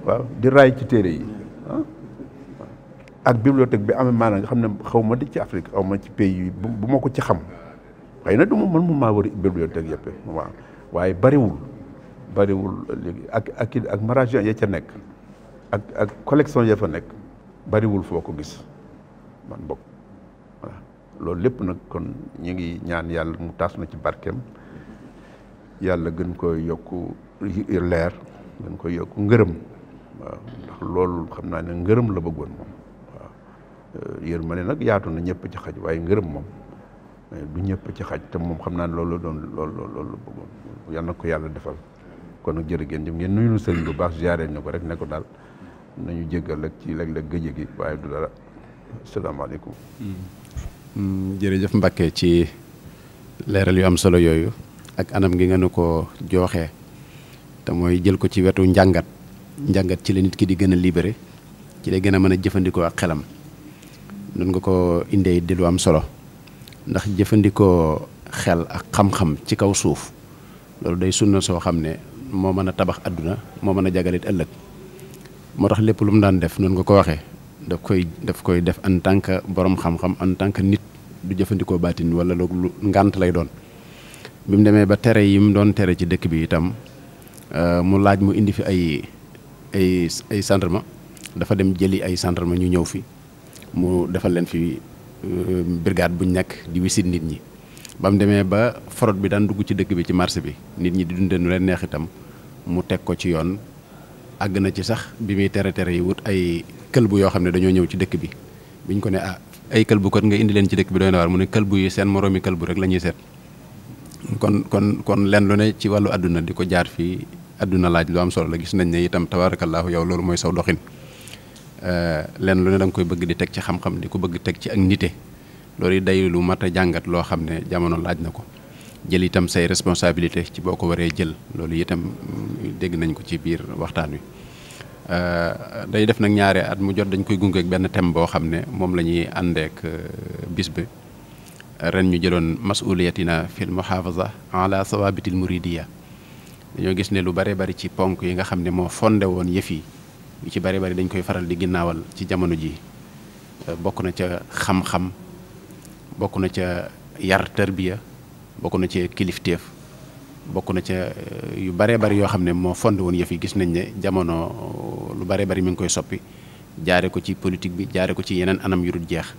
waaw di raay ci téere yi ak bibliothèque bi amee maanaam nga xam ne xaw ma di ci Afrique xaw ma ci pays yi bu ma ko ci xam xëy na du ma mën mu maa wër bibliothèque yëpp waaw waaye bariwul léegi ak maragin ya ca nekk ak collection ya fa nekk bariwul foo ko gis man bokk voilà loolu lépp nag kon ñu ngi ñaan yàlla mu taas na ci barkeem yàlla gën koy yokk leer gën koy yokk ngërëm waaw ndax loolu xam naa ne ngërëm la bëggoon moom waaw yërmande nag yaatu na ñëpp ci xaj waaye ngërëm moom du ñëpp ci xaj te moom xam naa ne loolu la bëggoon yal na ko yàlla defal kon nag jërë ngeen nuyu sëriñ bu baax ziaré ñu ko rek ne ko daal nañu jéggal rek ci léeg-léeg gëj gi waaye du dara. asalaamaaleykum. jërëjëf Mbacke ci leeral yu am solo yooyu ak anam gi nga nu ko jooxee te mooy jël ko ci wetu njàngat ci la nit ki di gën a libéré ci lay gën a mën a jëfandikoo ak xelam noonu nga ko indee di lu am solo ndax jëfandikoo xel ak xam-xam ci kaw suuf loolu day sunna soo xam ne moo mën a tabax àdduna moo mën a jagalit ëllëg moo tax lépp lu mu daan def noonu nga ko waxee daf koy def en tant que borom xam-xam en tant que nit du jëfandikoo baatin wala lu ngànt lay doon bi mu demee ba tere yi mu doon tere ci dëkk bi itam mu laaj mu indi fi ay gendarme dafa dem jëli ay gendarme ñu ñëw fi mu defal leen fi brigade buñ nekk di wisit nit ñi ba mu demee ba forot bi daan dugg ci dëkk bi ci marché bi nit ñi di dundee nu leen neex itam mu teg ko ci yoon àgg na ci sax bi muy tere yi wut ay këlbu yoo xam ne dañoo ñëw ci dëkk bi biñ ko ne ay këlbu kon nga indi leen ci dëkk bi doy na waar mu ne këlbu yi seen moroomi këlbu rek la ñuy seet kon len lu ne ci wàllu àdduna di ko jaar fii àdduna laaj lu am solo la gis nañ ne itam tabaarakallaahu yow loolu mooy saw doxin len lu ne da nga koy bëgg di teg ci xam-xam di ko bëgg teg ci ak nite loolu day lu mat a jàngat loo xam ne jamono laaj na ko jël itam say responsabilité ci boo ko waree jël loolu itam dégg nañ ko ci biir waxtaan wi day def nag ñaare at mu jot dañ koy gungeek benn thème boo xam ne moom la ñuy àndeek bis bi ren ñu jëloon masuliyatina fil muhafaza ala sawabitil muridiya dañoo gis ne lu bare bari ci ponk yi nga xam ne moo fondé woon yëf yi yu ci bare bari dañ koy faral di ginnaawal ci jamono ji bokk na ca xam-xam bokk na ca yar tarbiya bokk na ca kilifteef bokk na ca yu bare bari yoo xam ne moo fondé woon yëf yi gis nañ ne jamono lu bare bari mi ngi koy soppi jaare ko ci politique bi jaare ko ci yeneen anam yu dul jeex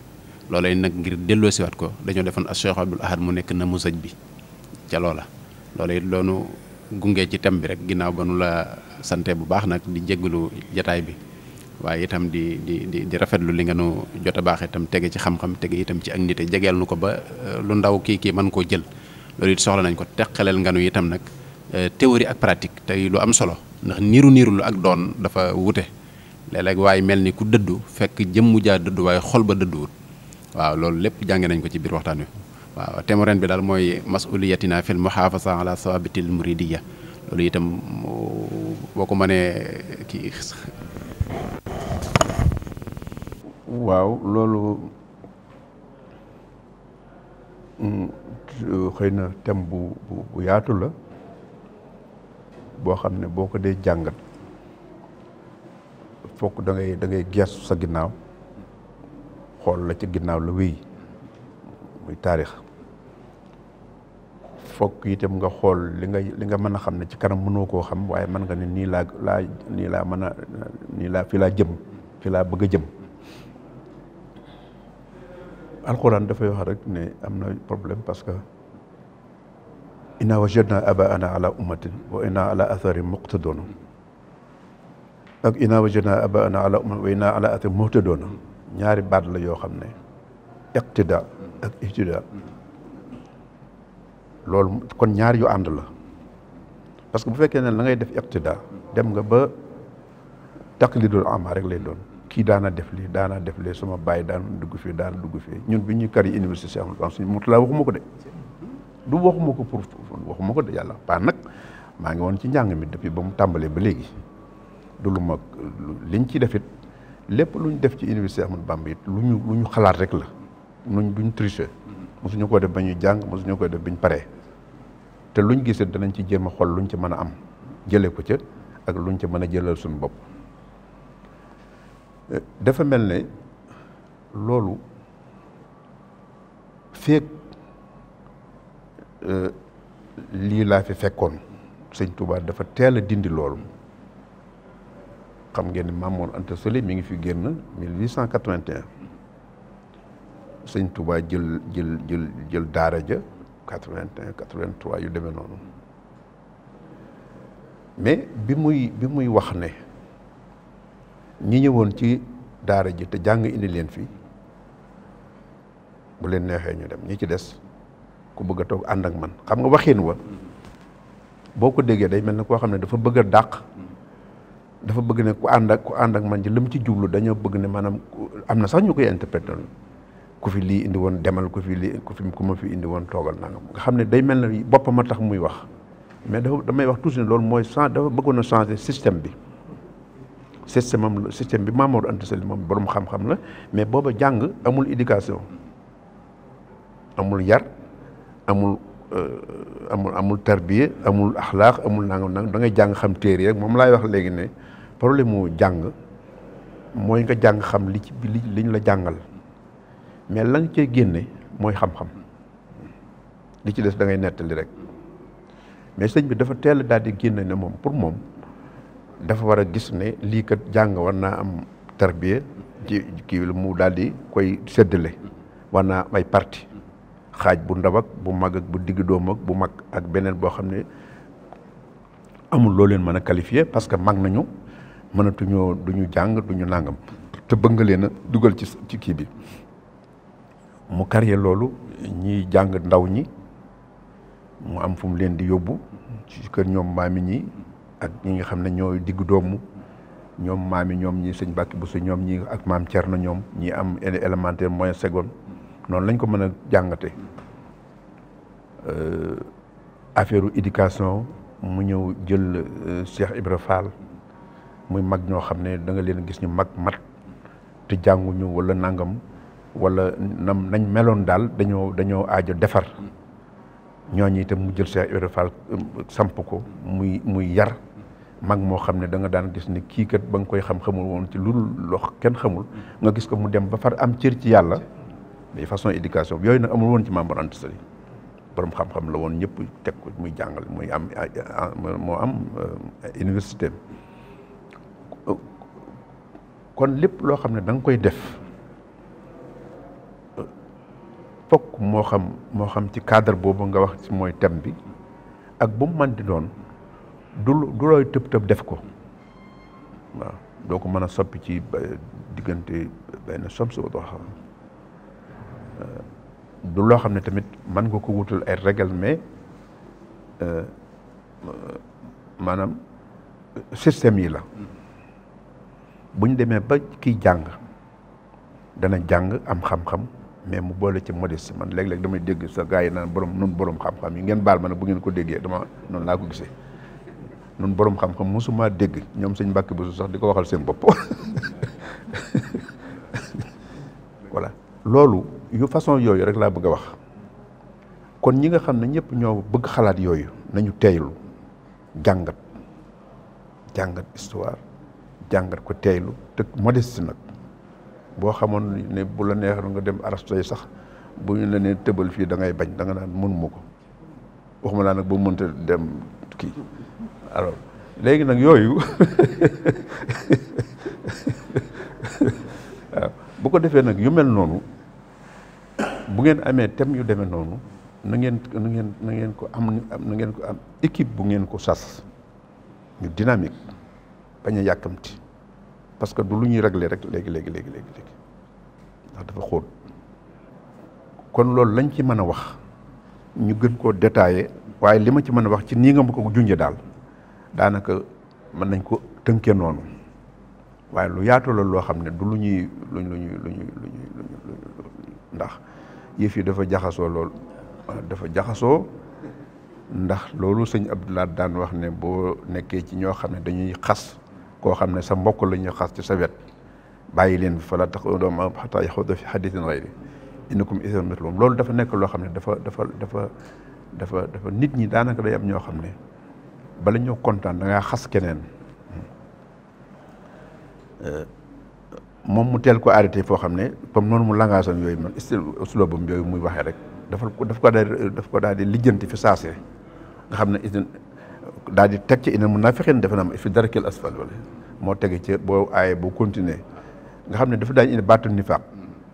loolay nag ngir delloosiwaat ko dañoo defoon as Cheikh Abdoul Ahad mu nekk namuzaj bi ca loola it loonu gungee ci thème bi rek ginnaaw ba nu la sante bu baax nag di jéggalu jataay bi waaye itam di rafetlu li nga nu jot a baax itam tege ci xam-xam tege itam ci ak nite jegeel nu ko ba lu ndaw kii mën koo jël loolu it soxla nañ ko teqaleel nga nu itam nag théorie ak pratique tey lu am solo ndax niiru lu ak doon dafa wute léeg-léeg waaye mel ni ku dëddu fekk jëmmu jaa dëddu waaye xol ba dëdduwut waaw loolu lépp jànge nañ ko ci biir waxtaan wi waaw thème ren bi daal mooy masuliyatina fil muhafaza ala sawabitil muridiya loolu itam boo ko mënee kii. waaw loolu xëy na thème bu yaatu la boo xam ne boo ko dee jàngat fokk da ngay gestu sa ginnaaw xool la ci ginnaaw la wéy muy taarix fokk itam nga xool li nga mën a xam ne ci kanam mënoo koo xam waaye mën nga ne nii laa fi laa jëm fi laa bëgg a jëm. alxuraan dafay wax rek ne am na problème parce que inna wajadna abaana ala ummatin wa inna ala athari muqtaduna ak inna wajadna abaana ala ummatin wa inna ala athari muqtaduna ñaari baat la yoo xam ne iqtida ak ihtida loolu kon ñaar yu ànd la parce que bu fekkee ne la ngay def iqtida dem nga ba taqlidul ama rek lay doon kii daana def lii sama bàyyi daan dugg fii ñun bi ñuy kari université Cheikh Ahmadou Bamba suñu Murtala waxuma ko de du waxuma ko pour waxuma ko de yàlla paa nag maa ngi woon ci njàng mi depuis ba mu tàmbalee ba léegi du lu ma liñ ci defit lépp lu ñu def ci université Cheikh Ahmadou Bamba it lu ñu xalaat rek la duñ tricher mosuñu ko def ba ñuy jàng mosuñu ko def biñ paree te luñ gisee danañ ci jéem a xool luñ ci mën a am jëlee ko ca ak luñ ca mën a jëlal suñu bopp dafa mel ne loolu feek lii laa fi fekkoon sëñ Touba dafa teel a dindi loolu xam ngeen ne Maam Mor Anta Sali mi ngi fi génn 1881 sëñ Touba jël daara ja 81 83 yu demee noonu mais bi muy wax ne ñi ñëwoon ci daara ji te jàng indi leen fi bu leen neexee ñu dem ñi ci des ku bëgg a toog ànd ak man xam nga waxin wa boo ko déggee day mel ne koo xam ne dafa bëgg a dàq dafa bëgg ne ku ànd ak man ci lim ci jublu dañoo bëgg ne maanaam am na sax ñu koy interpréter ku fi lii indi woon demal ku ma fi indi woon toogal nangam nga xam ne day mel ne boppam a tax muy wax mais damay wax toujours ne loolu mooy dafa bëggoon a changer système bi système bi Maam Mor Anta Sali moom borom xam-xam la mais booba jàng amul éducation amul yar amul tarbiya amul axlaaq amul nangam da ngay jàng xam téere rek moom laay wax léegi ne problème mu jàng mooy nga jàng xam li ci liñ la jàngal mais la nga cee génne mooy xam-xam li ci des da ngay nettali rek mais sëñ bi dafa teel daal di génne ne moom pour moom dafa war a gis ne lii kat jàng war naa am tarbiya ci kii mu daal di koy séddale war naa am ay parti xaaj bu ndaw ak bu mag ak bu digg doom ak bu mag ak beneen boo xam ne amul loo leen mën a qualifié parce que mag nañu mënatuñoo duñu jàng duñu nangam te bëgg nga leen a dugal ci kii bi mu carrière loolu ñiy jàng ndaw ñi mu am fu mu leen di yóbbu ci kër ñoom maami ñi ak ñi nga xam ne ñooy digg doomu ñoom maami ñoom ñi sëñ Mbàkke Buso ñoom ñi ak maam Cerno ñoom ñi am élémentaire moyen seconde noonu lañ ko mën a jàngate affaire éducation mu ñëw jël Cheikh Ibra Fall muy mag ñoo xam ne da nga leen gis ñu mag mat te jànguñu wala nangam wala nañ meloon daal dañoo aajo defar ñooñu itam mu jël Cheikh Ibra Fall samp ko muy yar mag moo xam ne da nga daan gis ne kii kat ba nga koy xamul woon ci lu lox kenn xamul nga gis ko mu dem ba far am cër ci yàlla de façon éducation yooyu nag amul woon ci Maam Mor Anta Sali borom xam-xam la woon ñëpp teg ko muy jàngal muy am moo am université kon lépp loo xam ne da nga koy def fokk moo xam ci cadre boobu nga wax ci mooy thème bi ak bu mu mën di doon du looy tëb def ko waaw doo ko mën a soppi ci diggante benn somsi wa xam du loo xam ne tamit mën nga ko wutal ay règle mais maanaam système yi la bu ñu demee ba kiy jàng dana jàng am xam-xam mais mu boole ci modeste man léeg-léeg damay dégg sa gars yi naan borom xam-xam yi ngeen baal ma ne bu ngeen ko déggee dama noonu laa ko gisee nun borom xam-xam mosuma dégg ñoom sëñ Mbàkke Buso sax di ko waxal seen bopp voilà loolu yu façon yooyu rek laa bëgg a wax kon ñi nga xam ne ñëpp ñoo bëgg xalaat yooyu nañu teeylu jàngat histoire jàngat ko teeylu te modeste nag boo xamoon ne bu la neexoon nga dem arastoy sax bu ñu la nee tëbal fii da ngay bañ da nga naan mënuma ko waxuma laa nag bu mënta dem kii alors léegi nag yooyu waaw bu ko defee nag yu mel noonu bu ngeen amee thème yu demee noonu na ngeen ko am équipe bu ngeen ko sas ñu dynamique bañ a yàkkamti parce que du lu ñuy régler rek léegi ndax dafa xóot kon loolu lañ ci mën a wax ñu gën koo détaillé waaye li ma ci mën a wax ci nii nga ma ko junjee daal daanaka mën nañ ko tënkee noonu waaye lu yaatu la loo xam ne du lu ñuy ndax yëf yi dafa jaxasoo ndax loolu sëñ Abdoulaye daan wax ne boo nekkee ci ñoo xam ne dañuy xas koo xam ne sa mbokk la ñuy xas ci sa wet bàyyi leen fa la tax doom xataa yaxuuda fi hadiisin ghayri innakum idan mithlum loolu dafa nekk loo xam ne dafa nit ñi daanaka day am ñoo xam ne bala ñoo kontaan da ngaa xas keneen moom mu teel ko arrêté foo xam ne comme noonu mu langage am yooyu man uslubam yooyu muy waxee rek daf ko daal di lijjanti fi saase nga xam ne itin daal di teg ci innal munaafiqiina defe naa fi darkil asfal wala moo tege ci boo aaye boo continuer nga xam ne dafa daañu indi baatu nifaaq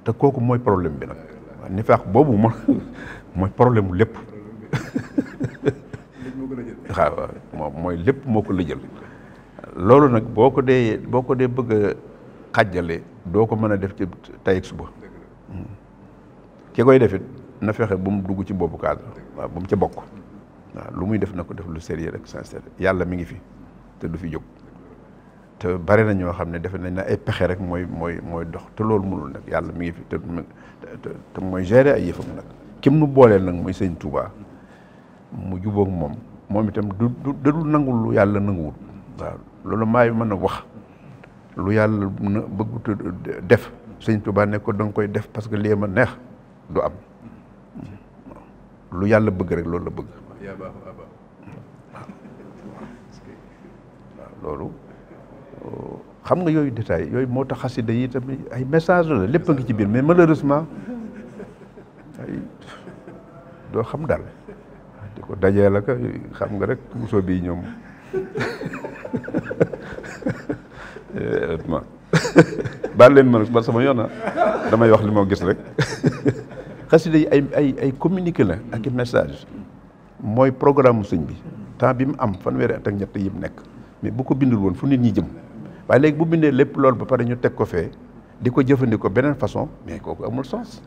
te kooku mooy problème bi nag waaw nifaaq boobu mooy problème mu lépp waaw moom mooy lépp moo ko lëjal loolu nag boo ko dee bëgg a xàjjale doo ko mën a def ci tey ak suba ki koy defit na fexe bu mu dugg ci boobu cadre waaw bu mu ca bokk waaw lu muy def na ko def lu sérieux rek sincère yàlla mi ngi fi te du fi jóg te bari na ñoo xam ne defe nañ ne ay pexe rek mooy dox te loolu mënul nag yàlla mi ngi fi te mooy gérer ay yëfam nag kim nu booleel nag mooy sëñ Touba mu jubóog moom itam du nangul lu yàlla nanguwul waaw loolu maay mën a wax lu yàlla bëggut def sëñ Touba ne ko danga koy def parce que lii ma neex du am lu yàlla bëgg rek loolu la bëgg waaw loolu xam nga yooyu détail yooyu moo tax xasida yi tamit ay message la lépp a ngi ci biir mais malheureusement ay doo xam daal di ko dajee la ka xam nga rek musoo bii ñoom baal leen ma ba sama yoon damay wax li moo gis rek xasida yi ay communiqué la ak i message mooy programme sëñ bi temps bi mu am fanweeri at ak ñett yi mu nekk mais bu ko bindul woon fu nit ñi jëm waaye léegi bu bindee lépp loolu ba pare ñu teg ko fee di ko jëfandikoo beneen façon mais kooku amul sens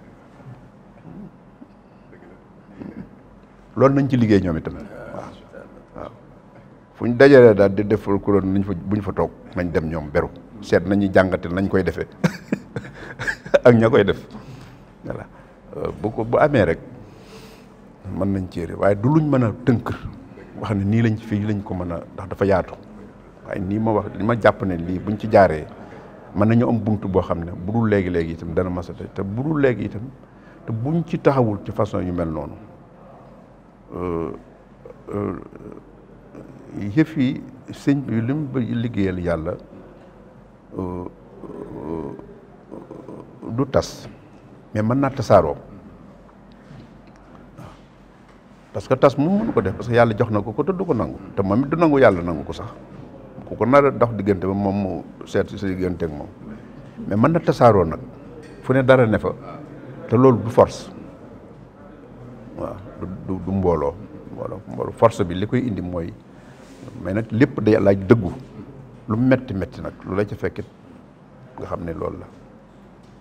loolu nañ ci liggéey ñoom itam waaw fu ñu dajalee daal di def ku doon bu ñu fa toog nañ dem ñoom beru seet nañu jàngate nañ koy defee ak ña koy def voilà bu amee rek mën nañ céere waaye du luñ mën a tënk wax ne nii lañ fii lañ ko mën a ndax dafa yaatu waaye nii ma wax li ma jàpp ne lii buñ ci jaaree mën nañu am buntu boo xam ne bu dul léegi itam dana masate te bu dul léegi itam te buñ ci taxawul ci façon yu mel noonu yëf yi sëñ bi li mu liggéeyal yàlla du tas mais mën naa tasaaroo parce que tas moom mënu ko def parce que yàlla jox na ko te du ko nangu te moom it du nangu yàlla nangu ko sax ku ko nar a dox diggante ba moom mu seet sa diggante ak moom mais mën na tasaaroo nag fu ne dara ne fa te loolu du force waaw du mbooloo force bi li koy indi mooy mais nag lépp day laaj dëggu lu metti nag lu la ca fekkit nga xam ne loolu la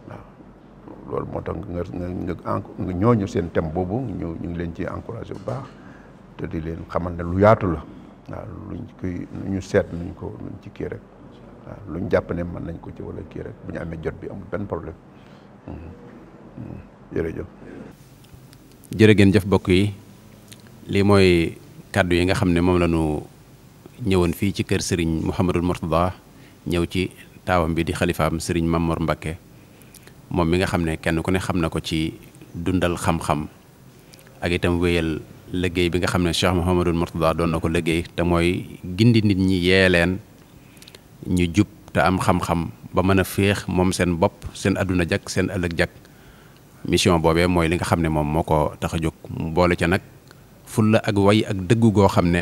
waaw loolu moo tax nga ñooñu seen thème boobu ñu ngi leen ci encouragé bu baax te di leen xamal ne lu yaatu la waaw ñu seet nuñ ci kii rek waaw luñ jàpp ne mën nañ ko ci wala kii rek bu ñu amee jot bi amul benn problème jërëjëf. jërë ngeen jëf mbokk yi lii mooy kàddu yi nga xam ne moom la ñu ñëwoon fii ci kër Serigne Mouhamadul Mourtada ñëw ci taawam bi di xalifaam Serigne Mamor Mbakke moom mi nga xam ne kenn ku ne xam na ko ci dundal xam-xam ak itam wéyal liggéey bi nga xam ne Cheikh Mouhamadul Mourtada doon na ko liggéey te mooy gindi nit ñi yee leen ñu jub te am xam-xam ba mën a féex moom seen bopp seen adduna jak seen ëllëg jak mission boobee mooy li nga xam ne moom moo ko tax a jóg mu boole ca nag fulla ak way ak dëggu goo xam ne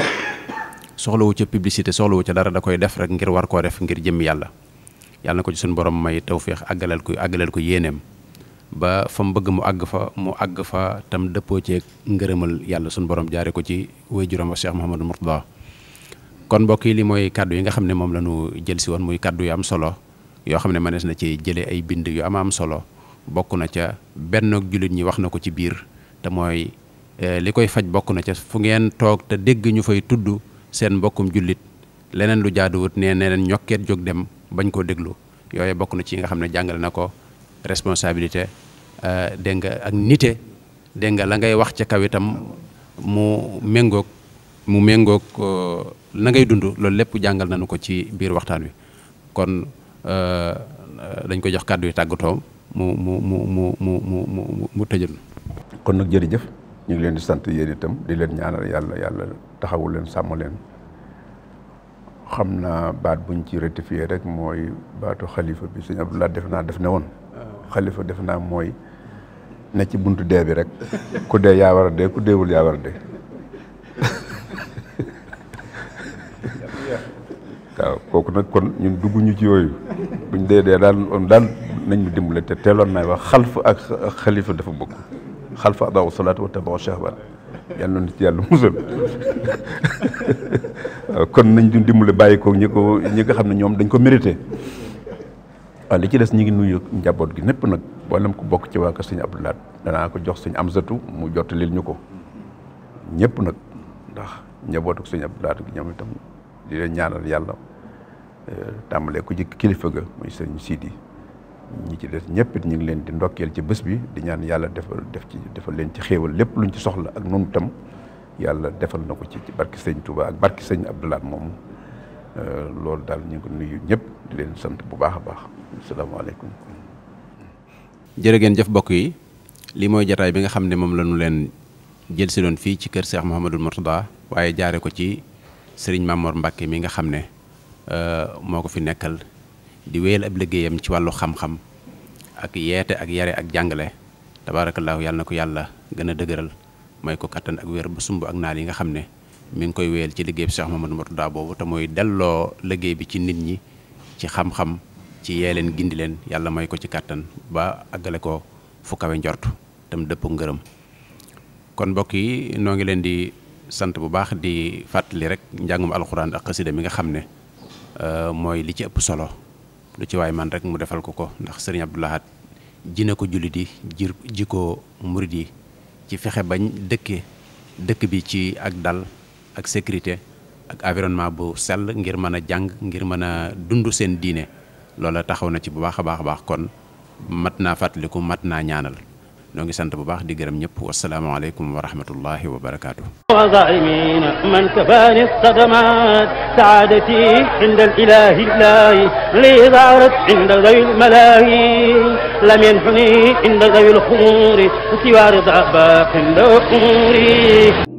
soxlawu ca publicité soxlawu ca dara da koy def rek ngir war koo def ngir jëm yàlla na ko ci suñu borom may tawféex àggaleel ko yéeneem ba fa mu bëgg mu àgg fa tam dëppoo ceeg ngërëmal yàlla suñu borom jaare ko ci waajuram wa Cheikh Mouhamadou Mourtada kon mbokk yi li mooy kàddu yi nga xam ne moom la ñu jël si woon muy kàddu yu am solo yoo xam ne mënees na ci jëlee ay bind yu am solo bokk na ca benn jullit ñi wax na ko ci biir te mooy li koy faj bokk na ca fu ngeen toog te dégg ñu fay tudd seen mbokkum jullit leneen lu jaaduwut nee leen ñokkeet jóg dem bañ koo déglu yooyu bokk na ci nga xam ne jàngale na ko responsabilité dégg nga ak nite dégg nga la ngay wax ca kaw itam mu méngoog la ngay dund loolu lépp jàngal nañu ko ci biir waxtaan wi kon dañ ko jox kàddu yi tàggatoo mu tëjal. kon nag jërëjëf ñu ngi leen di sant yéen itam di leen ñaanal yàlla taxawul leen sàmm leen xam naa baat buñ ci rectifier rek mooy baatu xalifa bi sëñ Abdoulaye def ne woon xalifa def naa mooy ne ci buntu dee bi rek ku dee yaa war a dee ku deewul yaa war a dee waaw kooku nag kon ñun dugguñu ci yooyu buñ dee daal nañ ñu dimbale te teeloon naa wax xalfa ak xalifa dafa bokk xalfa adaw salaatu wa tabaw shahban yàlla na ci yàlla musal kon nañ ñu dimbale bàyyi ko ñi nga xam ne ñoom dañ ko mérité waaw li ci des ñu ngi nuyu njaboot gi népp nag boolem ko bokk ci waa kër sëñ Abdoulaye danaa ko jox sëñ Amsatu mu jottalil ñu ko ñëpp nag ndax njabootu sëñ Abdou Lahad gi ñoom itam di leen ñaanal yàlla tàmbalee ko ci kilifa ga muy sëñ Sidi ñi ci des ñëpp it ñu ngi leen di ndokkeel ci bés bi di ñaan yàlla defal leen ci xéewal lépp luñ ci soxla ak noonu itam yàlla defal na ko ci barki sëñ Touba ak barki sëñ Abdou Lahad moomu loolu daal ñu ngi ko nuyu ñëpp di leen sant bu baax a baax asalaamaaleykum. jërë ngeen jëf mbokk yi lii mooy jataay bi nga xam ne moom la ñu leen jël si doon fii ci kër Cheikh Mouhamadul Mourtada waaye jaare ko ci Serigne Mamor Mbacke mi nga xam ne moo ko fi nekkal di wéyal ab liggéeyam ci wàllu xam-xam ak yeete ak yare ak jàngale tabaarakallaahu yàlla na ko yàlla gën a dëgëral may ko kattan ak wér ba sumb ak naal yi nga xam ne mi ngi koy wéyal ci liggéey bi Cheikh Mouhamadul Mourtada boobu te mooy delloo liggéey bi ci nit ñi ci xam-xam ci yee leen gindi leen yàlla may ko ci kattan ba àggale ko fu kawe njort tam dëpp ngërëm kon mbokk yi noo ngi leen di sant bu baax di fàttali rek njàngum alxuraan ak xasida mi nga xam ne mooy li ci ëpp solo lu ci waay man rek mu defal ko ndax sëriñ Abdou Lahad ji na ko jullit yi ji ko murid yi ci fexe bañ dëkk bi ci ak dal ak sécurité ak environnement bu sell ngir mën a jàng ngir mën a dund seen diine loola taxaw na ci bu baax a baax kon mat naa fàttaliku mat naa ñaanal noo ngi sant bu baax di gërëm ñëpp wasalaamaaleykum wa rahmatullahi wa barakaatu. وظالمين من كفاني الصدمات سعادتي عند الإله الله لي ظهرت عند ذوي الملاهي لم ينحني عند ذوي الخمور سوى رضا باق عند أموري